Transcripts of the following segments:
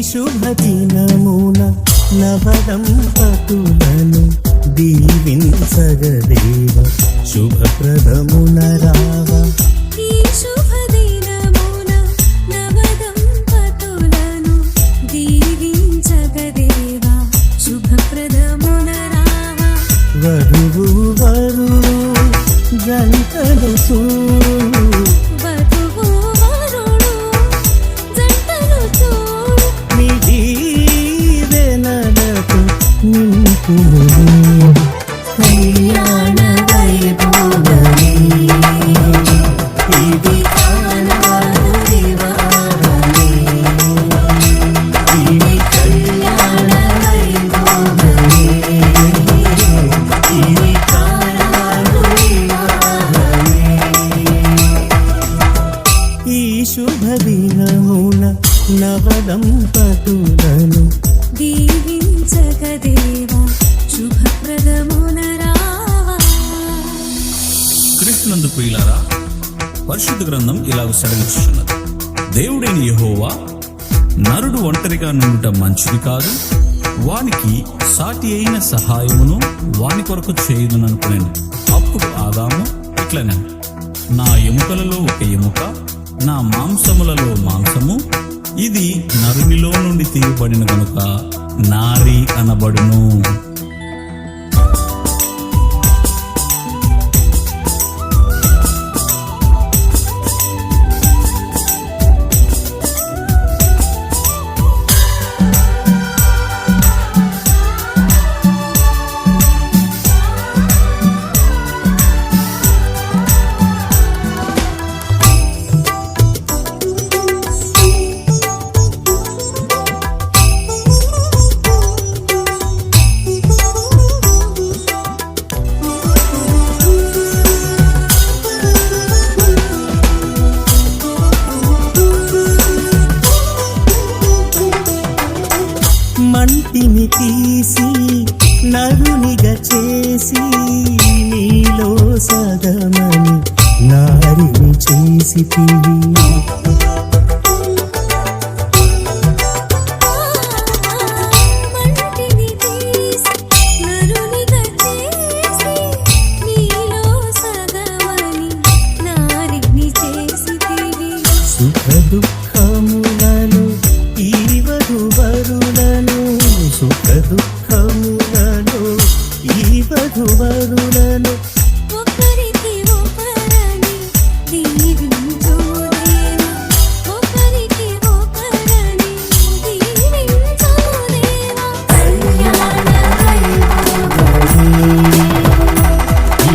శుభదినమున నవదంపతులను దీవించగదేవ శుభప్రదమున రావా. ఈ శుభదినమున నవదంపతులను దీవించగదేవ శుభప్రదమున రావా. వధువు వరుడు జంటలు చూడు, కళ్యాణ వైభోగమే ఇది కానవారివారమే, ఇది కళ్యాణ వైభోగమే ఇది కానవారివారమే. ఈ శుభదినమున నవదంపతులను దీవించగదేవా శుభప్రదమున రావా. క్రీస్తునందు ప్రియులారా, పరిశుద్ధ గ్రంథం ఇలాగ సెలవిస్తున్నది. దేవుడైన యెహోవా నరుడు ఒంటరిగా నుండుట మంచిది కాదు, వానికి సాటి అయిన సహాయమును వాని కొరకు చేయుదుననుకునేను. అప్పుడు ఆదాము ఇట్లనే, నా ఎముకలలో ఒక ఎముక, నా మాంసములలో మాంసము, ఇది నరునిలో నుండి తీయబడిన గనుక నారి అనబడును. మంటిని తీసి నరునిగా చేసి నీలో సగమని నారిని చేసితివి. సుఖ దుఃఖములను ఈ వధువరులను, సుఖ దుఃఖములను ఈ వధువరులను ఒకరికి ఒకరని దీవించుదేవా, ఒకరికి ఒకరని దీవించుదేవా. కళ్యాణ వైభోగమే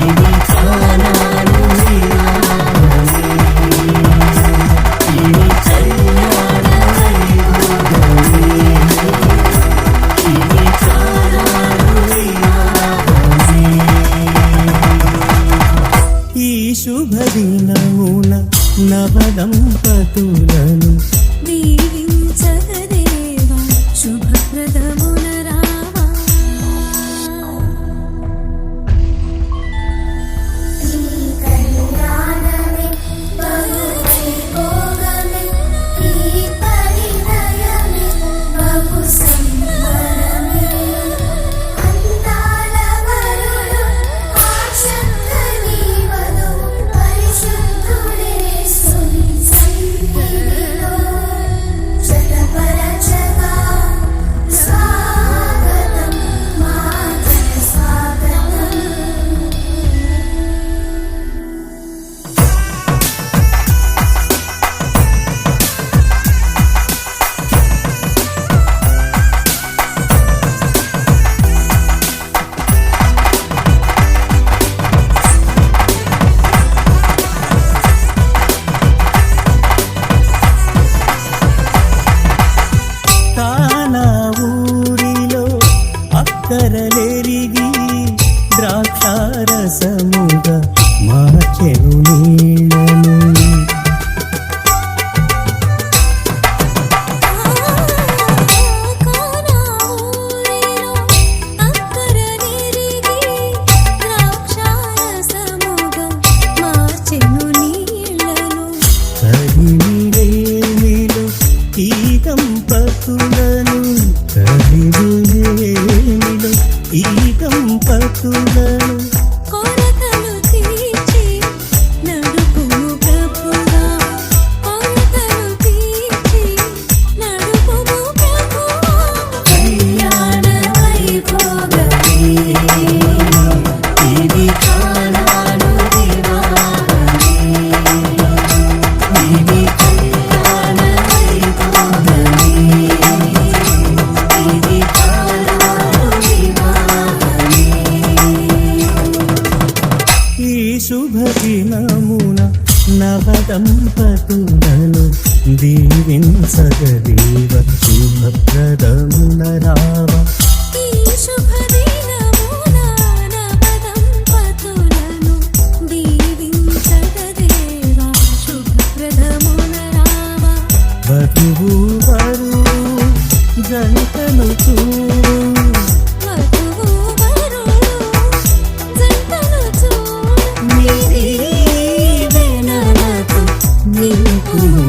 ఇది కానవారివారమే, ఇది కళ్యాణ వైభోగమే ఇది కానవారివారమే. ఈ శుభదినమున నవదంపతులను దీవించగదేవా శుభప్రదమున రావా. కలిమిలేమిలో ఈ దంపతులను కలిమిలేమిలో ఈ దంపతులను కొరతలు తీర్చి నడుపుము ప్రభువా కొరతలు తీర్చి నడుపుము ప్రభువా కళ్యాణ వైభోగమే ఇది కానాను వివాహమే ఇది కళ్యాణ వైభోగమే ఇది కానాను వివాహమే ఈ శుభ దినమున నవదంపతులను దీవించగదేవ శుభప్రదమున రావ ఈ శుభదినమున నవదంపతులను దీవించగదేవా శుభప్రదమున రావా వధువు వరువు జంటను చూడు వధువు వరుడు జంటను చూడు నీ దీవెనలతో నింపుము